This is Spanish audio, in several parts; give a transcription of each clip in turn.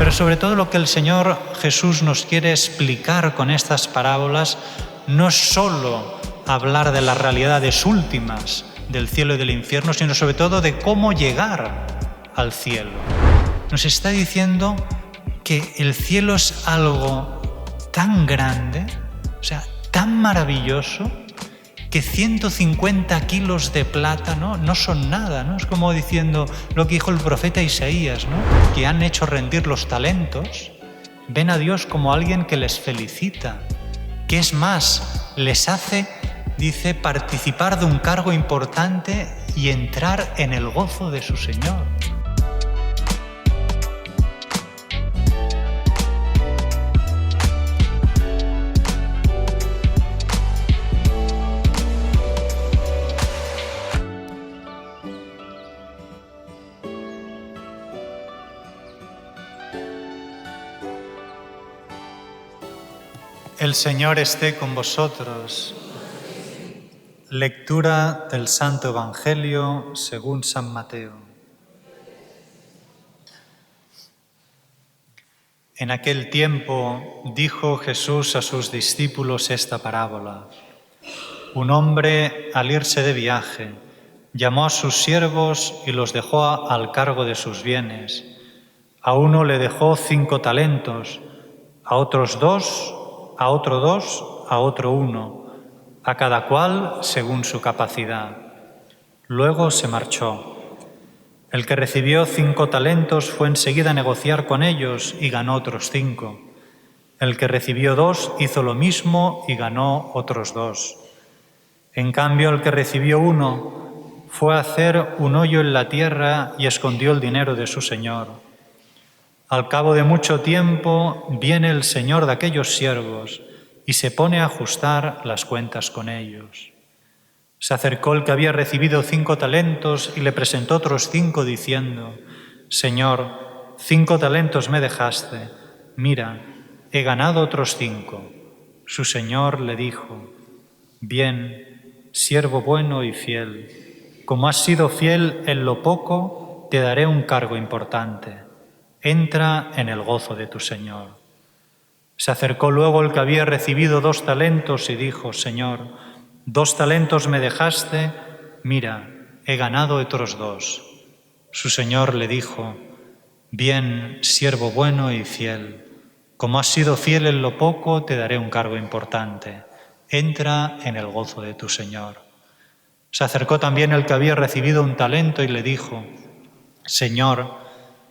Pero sobre todo lo que el Señor Jesús nos quiere explicar con estas parábolas no es solo hablar de las realidades últimas del cielo y del infierno, sino sobre todo de cómo llegar al cielo. Nos está diciendo que el cielo es algo tan grande, o sea, tan maravilloso, que 150 kilos de plata no son nada, ¿no? Es como diciendo lo que dijo el profeta Isaías, ¿no? Que han hecho rendir los talentos, ven a Dios como alguien que les felicita, que es más, les hace, dice, participar de un cargo importante y entrar en el gozo de su Señor. El Señor esté con vosotros. Lectura del Santo Evangelio según San Mateo. En aquel tiempo dijo Jesús a sus discípulos esta parábola. Un hombre, al irse de viaje, llamó a sus siervos y los dejó al cargo de sus bienes. A uno le dejó 5 talentos, a otros 2, a otro 2, a otro 1, a cada cual según su capacidad. Luego se marchó. El que recibió 5 talentos fue enseguida a negociar con ellos y ganó otros 5. El que recibió 2 hizo lo mismo y ganó otros 2. En cambio, el que recibió 1 fue a hacer un hoyo en la tierra y escondió el dinero de su señor. Al cabo de mucho tiempo viene el señor de aquellos siervos y se pone a ajustar las cuentas con ellos. Se acercó el que había recibido 5 talentos y le presentó otros 5 diciendo: Señor, 5 talentos me dejaste, mira, he ganado otros 5. Su señor le dijo: Bien, siervo bueno y fiel, como has sido fiel en lo poco, te daré un cargo importante. Entra en el gozo de tu Señor. Se acercó luego el que había recibido 2 talentos y dijo: Señor, 2 talentos me dejaste, mira, he ganado otros 2. Su Señor le dijo: Bien, siervo bueno y fiel, como has sido fiel en lo poco, te daré un cargo importante. Entra en el gozo de tu Señor. Se acercó también el que había recibido 1 talento y le dijo: Señor,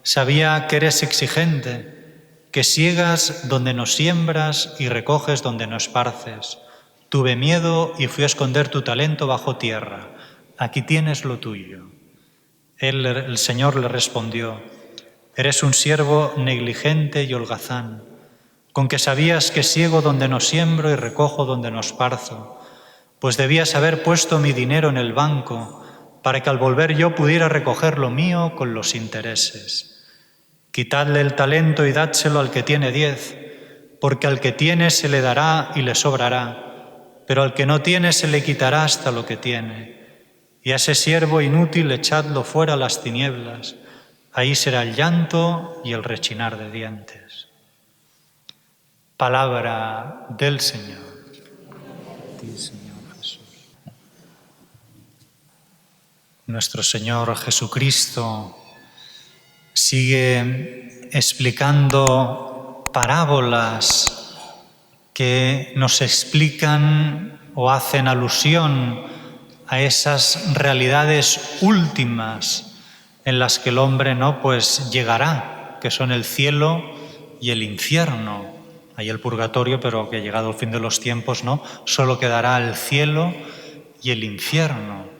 sabía que eres exigente, que siegas donde no siembras y recoges donde no esparces. Tuve miedo y fui a esconder tu talento bajo tierra. Aquí tienes lo tuyo. El Señor le respondió: Eres un siervo negligente y holgazán, con que sabías que siego donde no siembro y recojo donde no esparzo, pues debías haber puesto mi dinero en el banco, para que al volver yo pudiera recoger lo mío con los intereses. Quitadle el talento y dádselo al que tiene 10, porque al que tiene se le dará y le sobrará, pero al que no tiene se le quitará hasta lo que tiene. Y a ese siervo inútil echadlo fuera a las tinieblas, ahí será el llanto y el rechinar de dientes. Palabra del Señor. Sí, Señor Jesús. Nuestro Señor Jesucristo sigue explicando parábolas que nos explican o hacen alusión a esas realidades últimas en las que el hombre llegará, que son el cielo y el infierno. Hay el purgatorio, pero que llegado el fin de los tiempos, solo quedará el cielo y el infierno.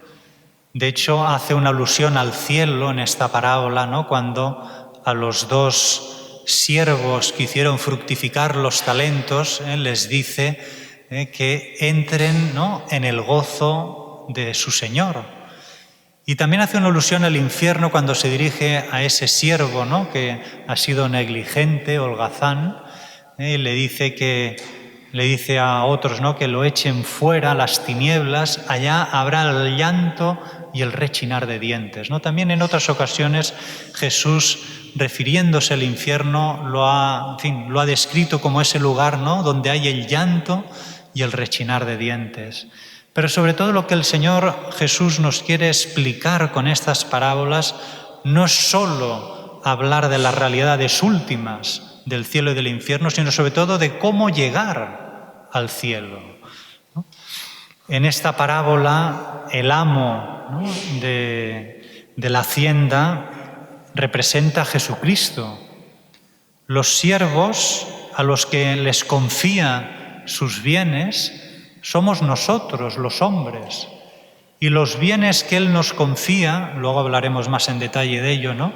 De hecho, hace una alusión al cielo en esta parábola, cuando a los 2 siervos que hicieron fructificar los talentos, les dice que entren en el gozo de su Señor. Y también hace una alusión al infierno cuando se dirige a ese siervo que ha sido negligente, holgazán, y le dice a otros que lo echen fuera a las tinieblas, allá habrá el llanto y el rechinar de dientes. También en otras ocasiones Jesús refiriéndose al infierno, lo ha descrito como ese lugar, ¿no?, donde hay el llanto y el rechinar de dientes. Pero sobre todo lo que el Señor Jesús nos quiere explicar con estas parábolas no es solo hablar de las realidades últimas del cielo y del infierno, sino sobre todo de cómo llegar al cielo, ¿no? En esta parábola, el amo, ¿no?, de la hacienda representa a Jesucristo. Los siervos a los que les confía sus bienes somos nosotros, los hombres. Y los bienes que Él nos confía, luego hablaremos más en detalle de ello, ¿no?,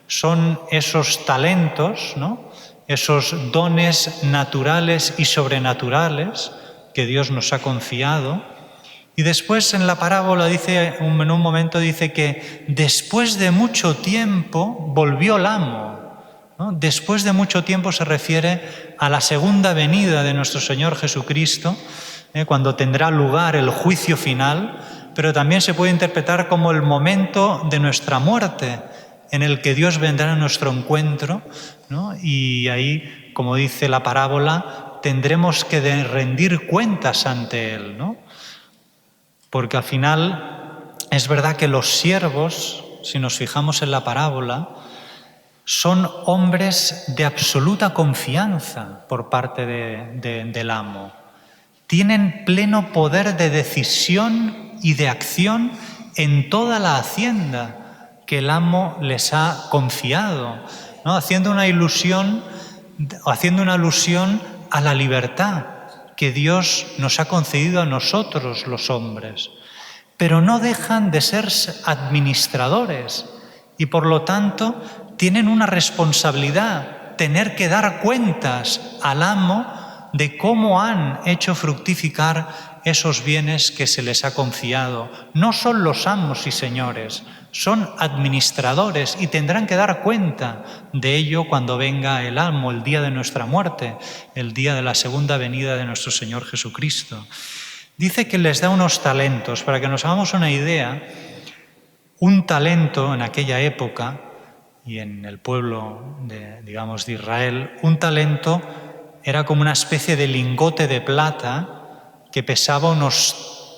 son esos talentos, ¿no?, esos dones naturales y sobrenaturales que Dios nos ha confiado. Y después en la parábola en un momento dice que después de mucho tiempo volvió el amo, ¿no? Después de mucho tiempo se refiere a la segunda venida de nuestro Señor Jesucristo, cuando tendrá lugar el juicio final, pero también se puede interpretar como el momento de nuestra muerte, en el que Dios vendrá a nuestro encuentro, ¿no? Y ahí, como dice la parábola, tendremos que rendir cuentas ante Él, ¿no? Porque al final es verdad que los siervos, si nos fijamos en la parábola, son hombres de absoluta confianza por parte del amo. Tienen pleno poder de decisión y de acción en toda la hacienda que el amo les ha confiado, ¿no?, haciendo una alusión a la libertad que Dios nos ha concedido a nosotros los hombres. Pero no dejan de ser administradores y por lo tanto tienen una responsabilidad, tener que dar cuentas al amo de cómo han hecho fructificar esos bienes que se les ha confiado. No son los amos y señores, son administradores y tendrán que dar cuenta de ello cuando venga el amo, el día de nuestra muerte, el día de la segunda venida de nuestro Señor Jesucristo. Dice que les da unos talentos. Para que nos hagamos una idea, un talento en aquella época y en el pueblo de Israel, un talento era como una especie de lingote de plata que pesaba unos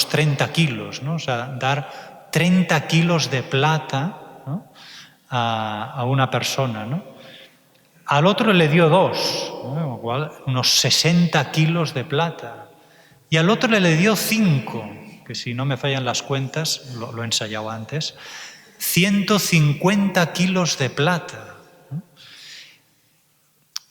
30 kilos, ¿no? O sea, dar 30 kilos de plata, ¿no?, a una persona, ¿no? Al otro le dio 2, ¿no?, con lo cual unos 60 kilos de plata. Y al otro le dio 5, que si no me fallan las cuentas, lo he ensayado antes, 150 kilos de plata.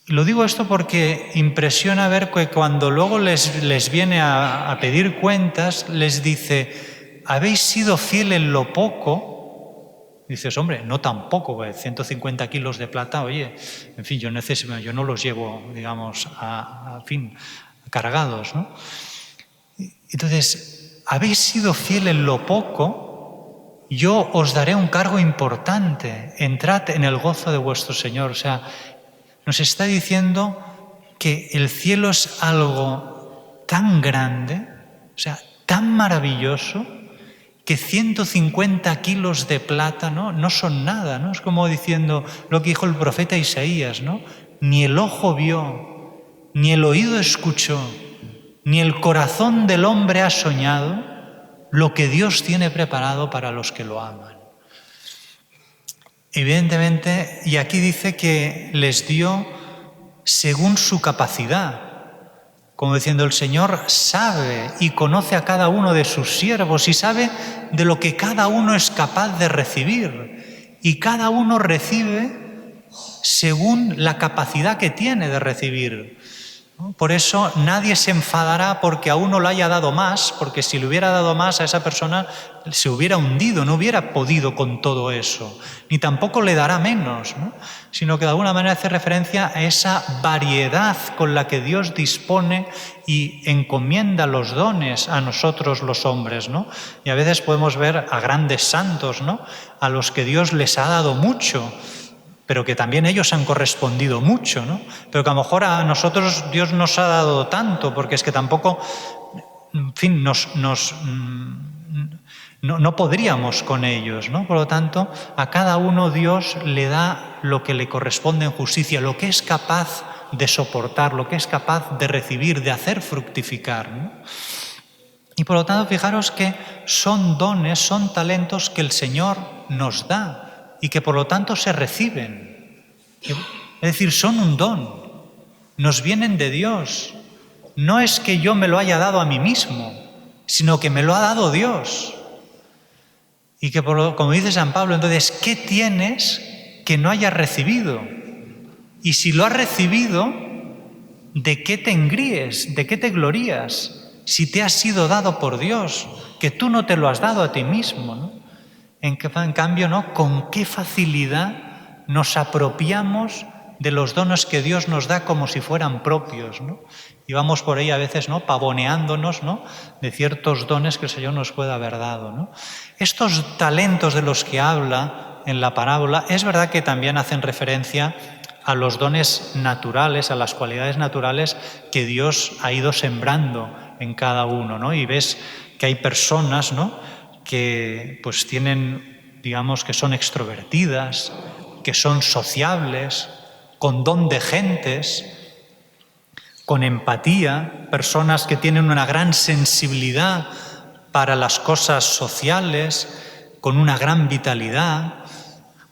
Lo digo esto porque impresiona ver que cuando luego les viene a pedir cuentas, les dice: ¿habéis sido fiel en lo poco? Dices, hombre, no tan poco, 150 kilos de plata, oye, en fin, yo no los llevo, cargados, ¿no? Entonces, ¿habéis sido fiel en lo poco? Yo os daré un cargo importante, entrad en el gozo de vuestro Señor. O sea, nos está diciendo que el cielo es algo tan grande, o sea, tan maravilloso, que 150 kilos de plata, ¿no?, no son nada, ¿no? Es como diciendo lo que dijo el profeta Isaías, ¿no? Ni el ojo vio, ni el oído escuchó, ni el corazón del hombre ha soñado lo que Dios tiene preparado para los que lo aman. Evidentemente, y aquí dice que les dio según su capacidad, como diciendo, el Señor sabe y conoce a cada uno de sus siervos y sabe de lo que cada uno es capaz de recibir. Y cada uno recibe según la capacidad que tiene de recibir. Por eso nadie se enfadará porque a uno le haya dado más, porque si le hubiera dado más a esa persona se hubiera hundido, no hubiera podido con todo eso, ni tampoco le dará menos, ¿no? Sino que de alguna manera hace referencia a esa variedad con la que Dios dispone y encomienda los dones a nosotros los hombres, ¿no? Y a veces podemos ver a grandes santos, ¿no?, a los que Dios les ha dado mucho, pero que también ellos han correspondido mucho, ¿no? Pero que a lo mejor a nosotros Dios nos ha dado tanto, porque es que tampoco, en fin, no podríamos con ellos, ¿no? Por lo tanto, a cada uno Dios le da lo que le corresponde en justicia, lo que es capaz de soportar, lo que es capaz de recibir, de hacer fructificar, ¿no? Y por lo tanto, fijaros que son dones, son talentos que el Señor nos da y que por lo tanto se reciben. Es decir, son un don, nos vienen de Dios. No es que yo me lo haya dado a mí mismo, sino que me lo ha dado Dios. Y que, como dice San Pablo, entonces, ¿qué tienes que no hayas recibido? Y si lo has recibido, ¿de qué te engríes? ¿De qué te glorías? Si te has sido dado por Dios, que tú no te lo has dado a ti mismo, ¿no? En cambio, ¿no? Con qué facilidad nos apropiamos de los dones que Dios nos da como si fueran propios, ¿no? Y vamos por ahí a veces, ¿no? Pavoneándonos, ¿no? De ciertos dones que el Señor nos puede haber dado, ¿no? Estos talentos de los que habla en la parábola, es verdad que también hacen referencia a los dones naturales, a las cualidades naturales que Dios ha ido sembrando en cada uno, ¿no? Y ves que hay personas, ¿no? Que pues tienen, digamos, que son extrovertidas, que son sociables, con don de gentes, con empatía, personas que tienen una gran sensibilidad para las cosas sociales, con una gran vitalidad,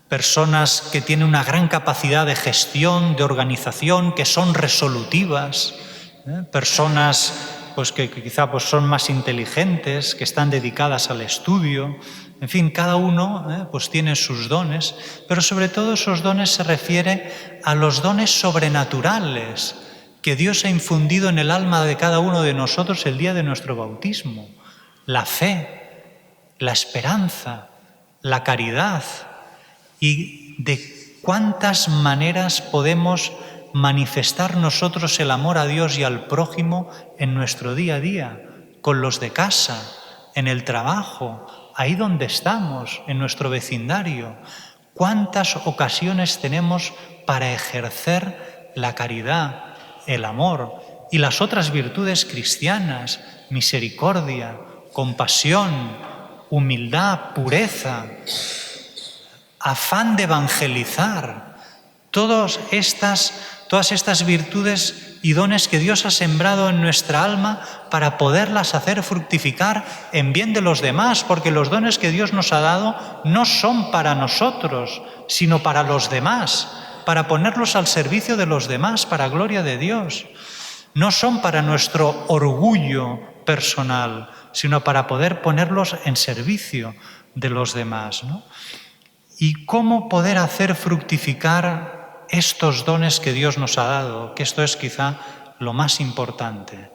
personas que tienen una gran capacidad de gestión, de organización, que son resolutivas, personas pues, que quizá pues, son más inteligentes, que están dedicadas al estudio. En fin, cada uno pues, tiene sus dones, pero sobre todo esos dones se refiere a los dones sobrenaturales que Dios ha infundido en el alma de cada uno de nosotros el día de nuestro bautismo. La fe, la esperanza, la caridad. Y de cuántas maneras podemos manifestar nosotros el amor a Dios y al prójimo en nuestro día a día, con los de casa, en el trabajo, ahí donde estamos, en nuestro vecindario. Cuántas ocasiones tenemos para ejercer la caridad, el amor y las otras virtudes cristianas, misericordia, compasión, humildad, pureza, afán de evangelizar, todas estas virtudes y dones que Dios ha sembrado en nuestra alma para poderlas hacer fructificar en bien de los demás, porque los dones que Dios nos ha dado no son para nosotros, sino para los demás, para ponerlos al servicio de los demás, para gloria de Dios. No son para nuestro orgullo personal, sino para poder ponerlos en servicio de los demás, ¿no? ¿Y cómo poder hacer fructificar estos dones que Dios nos ha dado? Que esto es quizá lo más importante.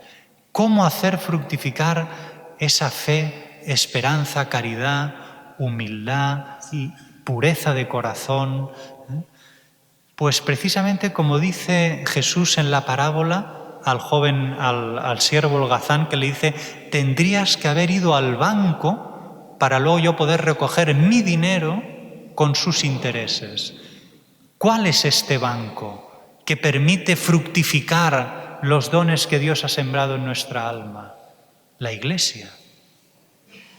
¿Cómo hacer fructificar esa fe, esperanza, caridad, humildad y pureza de corazón? Pues precisamente como dice Jesús en la parábola al joven, al siervo holgazán, que le dice: tendrías que haber ido al banco para luego yo poder recoger mi dinero con sus intereses. ¿Cuál es este banco que permite fructificar los dones que Dios ha sembrado en nuestra alma? La Iglesia.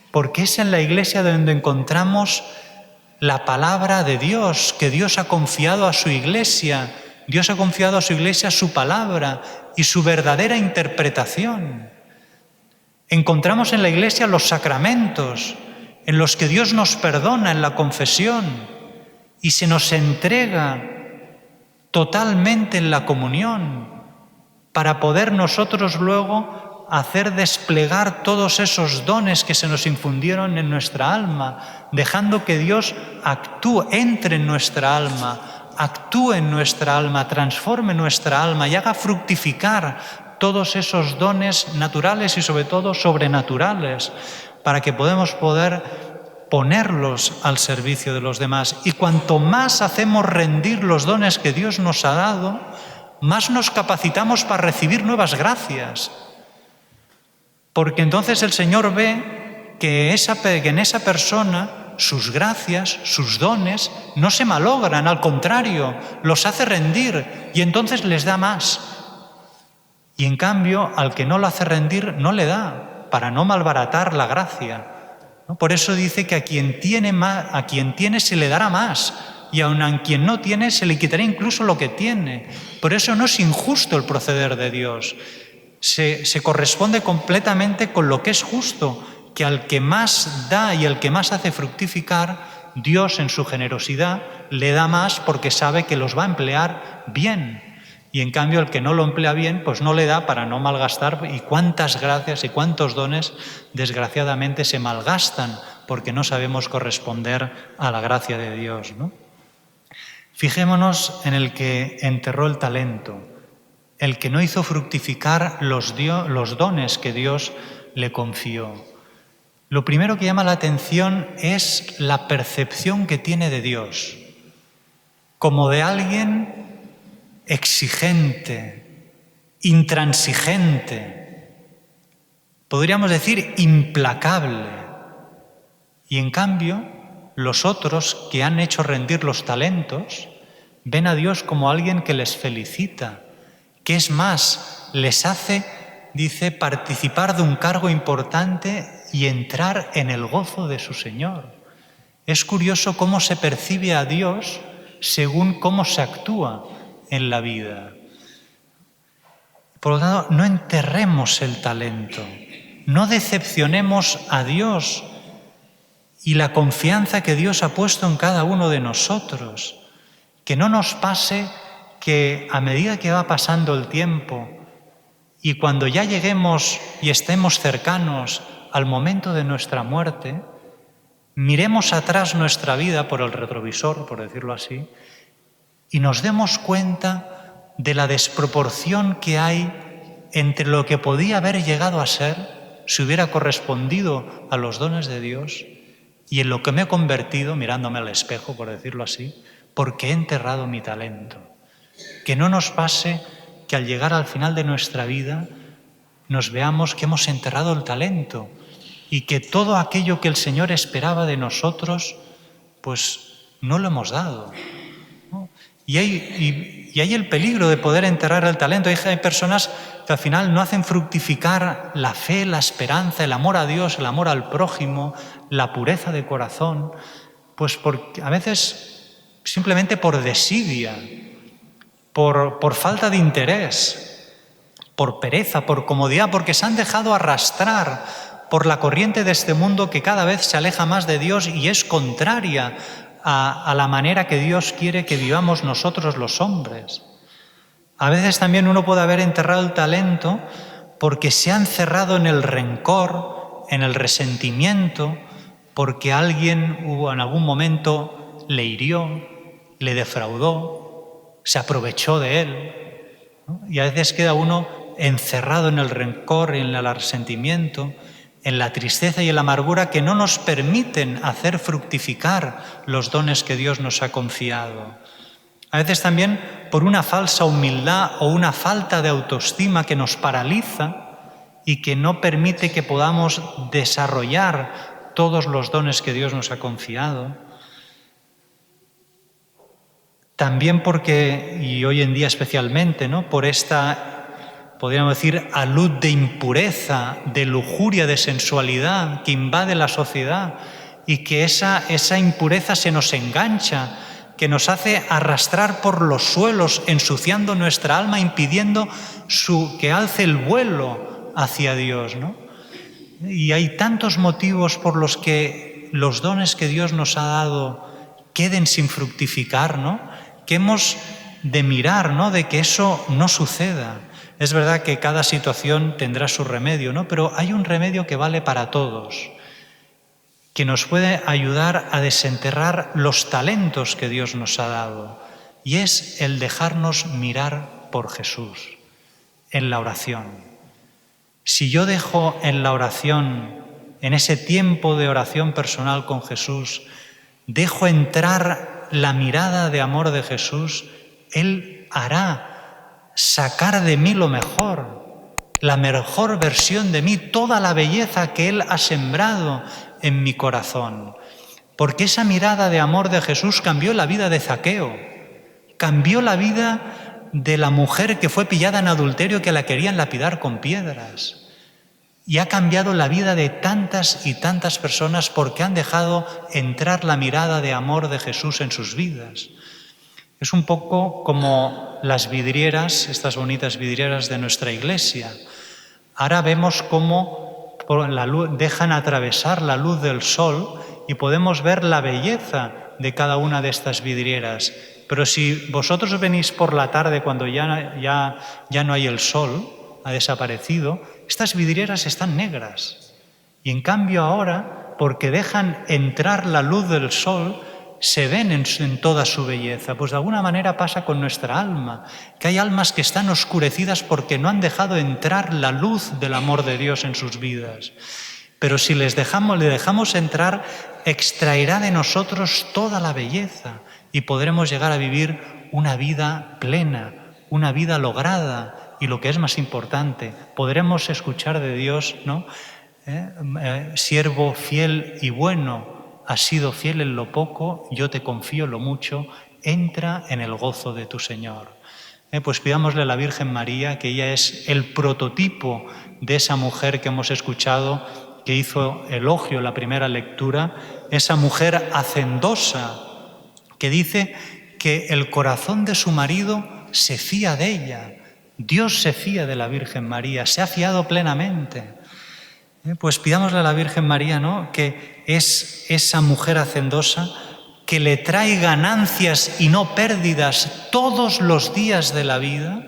Porque es en la Iglesia donde encontramos la palabra de Dios, que Dios ha confiado a su Iglesia. Dios ha confiado a su Iglesia su palabra y su verdadera interpretación. Encontramos en la Iglesia los sacramentos, en los que Dios nos perdona en la confesión y se nos entrega totalmente en la comunión para poder nosotros luego hacer desplegar todos esos dones que se nos infundieron en nuestra alma, dejando que Dios entre en nuestra alma, actúe en nuestra alma, transforme nuestra alma y haga fructificar todos esos dones naturales y sobre todo sobrenaturales, para que podamos poder ponerlos al servicio de los demás. Y cuanto más hacemos rendir los dones que Dios nos ha dado, más nos capacitamos para recibir nuevas gracias. Porque entonces el Señor ve que en esa persona sus gracias, sus dones, no se malogran, al contrario, los hace rendir y entonces les da más. Y en cambio, al que no lo hace rendir, no le da, para no malbaratar la gracia. ¿no? Por eso dice que a quien tiene se le dará más, y aun a quien no tiene se le quitará incluso lo que tiene. Por eso no es injusto el proceder de Dios. Se corresponde completamente con lo que es justo, que al que más da y al que más hace fructificar, Dios en su generosidad le da más porque sabe que los va a emplear bien. Y en cambio el que no lo emplea bien, pues no le da para no malgastar. Y cuántas gracias y cuántos dones desgraciadamente se malgastan porque no sabemos corresponder a la gracia de Dios, ¿no? Fijémonos en el que enterró el talento, el que no hizo fructificar los dones que Dios le confió. Lo primero que llama la atención es la percepción que tiene de Dios, como de alguien exigente, intransigente, podríamos decir implacable. Y en cambio, los otros que han hecho rendir los talentos ven a Dios como alguien que les felicita, que es más, les hace, dice, participar de un cargo importante y entrar en el gozo de su Señor. Es curioso cómo se percibe a Dios según cómo se actúa en la vida. Por lo tanto, no enterremos el talento, no decepcionemos a Dios y la confianza que Dios ha puesto en cada uno de nosotros. Que no nos pase que a medida que va pasando el tiempo y cuando ya lleguemos y estemos cercanos al momento de nuestra muerte, miremos atrás nuestra vida por el retrovisor, por decirlo así, y nos demos cuenta de la desproporción que hay entre lo que podía haber llegado a ser si hubiera correspondido a los dones de Dios y en lo que me he convertido, mirándome al espejo, por decirlo así, porque he enterrado mi talento. Que no nos pase que al llegar al final de nuestra vida nos veamos que hemos enterrado el talento y que todo aquello que el Señor esperaba de nosotros, pues no lo hemos dado, ¿no? Y hay el peligro de poder enterrar el talento. Hay personas que al final no hacen fructificar la fe, la esperanza, el amor a Dios, el amor al prójimo, la pureza de corazón, pues a veces simplemente por desidia, por falta de interés, por pereza, por comodidad, porque se han dejado arrastrar por la corriente de este mundo que cada vez se aleja más de Dios y es contraria a la manera que Dios quiere que vivamos nosotros los hombres. A veces también uno puede haber enterrado el talento porque se ha encerrado en el rencor, en el resentimiento, porque alguien en algún momento le hirió, le defraudó, se aprovechó de él, ¿no? Y a veces queda uno encerrado en el rencor y en el resentimiento, en la tristeza y en la amargura que no nos permiten hacer fructificar los dones que Dios nos ha confiado. A veces también por una falsa humildad o una falta de autoestima que nos paraliza y que no permite que podamos desarrollar todos los dones que Dios nos ha confiado. También porque, y hoy en día especialmente, ¿no?, por esta, podríamos decir, alud de impureza, de lujuria, de sensualidad que invade la sociedad y que esa impureza se nos engancha, que nos hace arrastrar por los suelos, ensuciando nuestra alma, impidiendo que alce el vuelo hacia Dios, ¿no? Y hay tantos motivos por los que los dones que Dios nos ha dado queden sin fructificar, ¿no?, que hemos de mirar, ¿no?, de que eso no suceda. Es verdad que cada situación tendrá su remedio, ¿no?, pero hay un remedio que vale para todos, que nos puede ayudar a desenterrar los talentos que Dios nos ha dado, y es el dejarnos mirar por Jesús en la oración. Si yo dejo en la oración, en ese tiempo de oración personal con Jesús, dejo entrar la mirada de amor de Jesús, Él hará sacar de mí lo mejor, la mejor versión de mí, toda la belleza que Él ha sembrado en mi corazón. Porque esa mirada de amor de Jesús cambió la vida de Zaqueo, cambió la vida de la mujer que fue pillada en adulterio, que la querían lapidar con piedras. y ha cambiado la vida de tantas y tantas personas porque han dejado entrar la mirada de amor de Jesús en sus vidas. Es un poco como las vidrieras, estas bonitas vidrieras de nuestra iglesia. Ahora vemos cómo dejan atravesar la luz del sol y podemos ver la belleza de cada una de estas vidrieras. Pero si vosotros venís por la tarde cuando ya no hay el sol, ha desaparecido, estas vidrieras están negras. Y en cambio ahora, porque dejan entrar la luz del sol, se ven en toda su belleza. Pues de alguna manera pasa con nuestra alma, que hay almas que están oscurecidas porque no han dejado entrar la luz del amor de Dios en sus vidas. Pero si le dejamos entrar, extraerá de nosotros toda la belleza y podremos llegar a vivir una vida plena, una vida lograda y, lo que es más importante, podremos escuchar de Dios, ¿no? Siervo fiel y bueno, has sido fiel en lo poco, yo te confío en lo mucho, entra en el gozo de tu Señor. Pues pidámosle a la Virgen María, que ella es el prototipo de esa mujer que hemos escuchado, que hizo elogio en la primera lectura, esa mujer hacendosa, que dice que el corazón de su marido se fía de ella. Dios se fía de la Virgen María, se ha fiado plenamente. Pues pidámosle a la Virgen María, ¿no?, que es esa mujer hacendosa que le trae ganancias y no pérdidas todos los días de la vida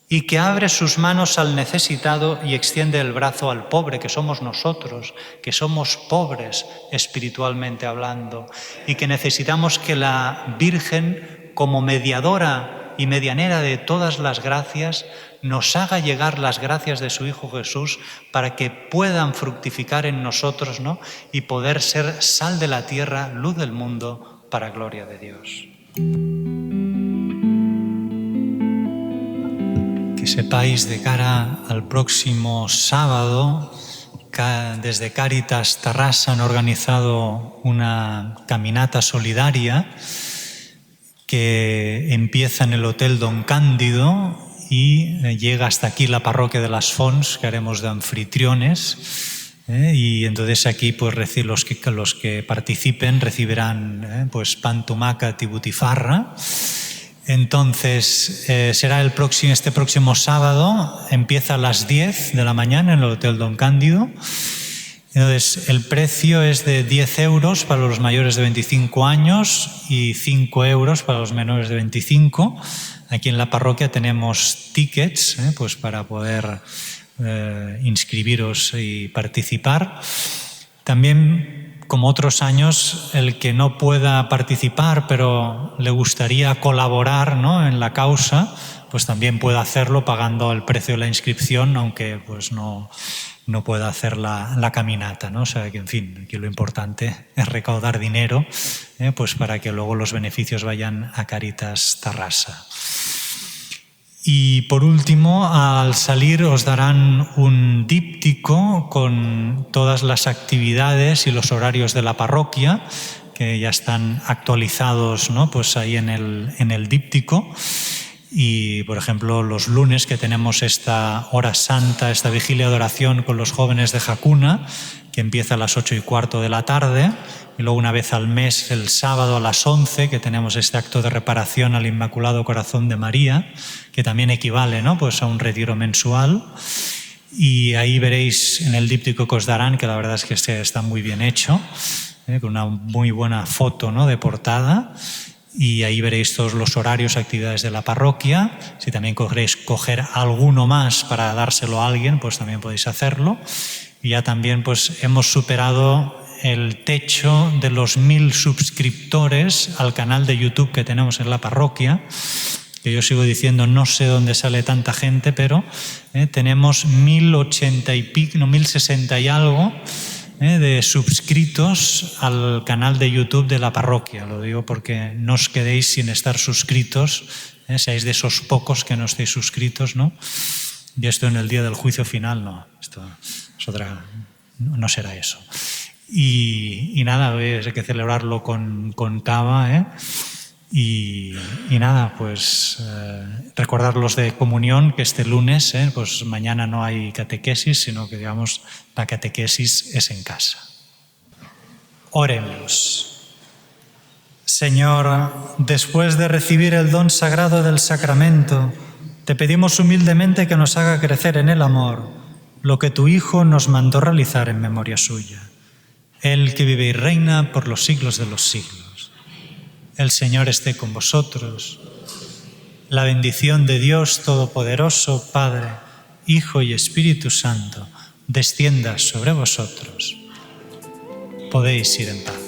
y que abre sus manos al necesitado y extiende el brazo al pobre, que somos nosotros, que somos pobres espiritualmente hablando y que necesitamos que la Virgen, como mediadora y medianera de todas las gracias, nos haga llegar las gracias de su Hijo Jesús para que puedan fructificar en nosotros, ¿no?, y poder ser sal de la tierra, luz del mundo, para gloria de Dios. Que sepáis, de cara al próximo sábado, desde Cáritas Tarrasa han organizado una caminata solidaria que empieza en el Hotel Don Cándido y llega hasta aquí la parroquia de las Fonts, que haremos de anfitriones, y entonces aquí pues los que participen recibirán pues pan, tumaca y butifarra. Entonces será este próximo sábado, empieza a las 10 de la mañana en el Hotel Don Cándido. Entonces, el precio es de 10 euros para los mayores de 25 años y 5 euros para los menores de 25. Aquí en la parroquia tenemos tickets pues para poder inscribiros y participar. También, como otros años, el que no pueda participar pero le gustaría colaborar, ¿no?, en la causa, pues también puede hacerlo pagando el precio de la inscripción, aunque pues no pueda hacer la caminata, ¿no? O sea que, en fin, aquí lo importante es recaudar dinero pues para que luego los beneficios vayan a Cáritas Tarrasa. Y por último, al salir os darán un díptico con todas las actividades y los horarios de la parroquia, que ya están actualizados, ¿no?, pues ahí en el díptico. Y, por ejemplo, los lunes, que tenemos esta hora santa, esta vigilia de oración con los jóvenes de Jacuna, que empieza a las 8:15 de la tarde, y luego una vez al mes, el sábado a las 11, que tenemos este acto de reparación al Inmaculado Corazón de María, que también equivale, ¿no?, pues a un retiro mensual. Y ahí veréis en el díptico que os darán, que la verdad es que está muy bien hecho, con una muy buena foto, ¿no?, de portada. Y ahí veréis todos los horarios, actividades de la parroquia. Si también queréis coger alguno más para dárselo a alguien, pues también podéis hacerlo. Y ya también pues hemos superado el techo de los 1000 suscriptores al canal de YouTube que tenemos en la parroquia, que yo sigo diciendo, no sé dónde sale tanta gente, pero tenemos 1060 y algo de suscritos al canal de YouTube de la parroquia. Lo digo porque no os quedéis sin estar suscritos, seáis de esos pocos que no estéis suscritos, ¿no? Y esto en el día del juicio final, no, esto es otra, no será eso. Y nada, hay que celebrarlo con cava, Y nada, pues recordar los de comunión, que este lunes, pues mañana no hay catequesis, sino que digamos la catequesis es en casa. Oremos. Señor, después de recibir el don sagrado del sacramento, te pedimos humildemente que nos haga crecer en el amor, lo que tu Hijo nos mandó realizar en memoria suya. Él que vive y reina por los siglos de los siglos. El Señor esté con vosotros. La bendición de Dios Todopoderoso, Padre, Hijo y Espíritu Santo, descienda sobre vosotros. Podéis ir en paz.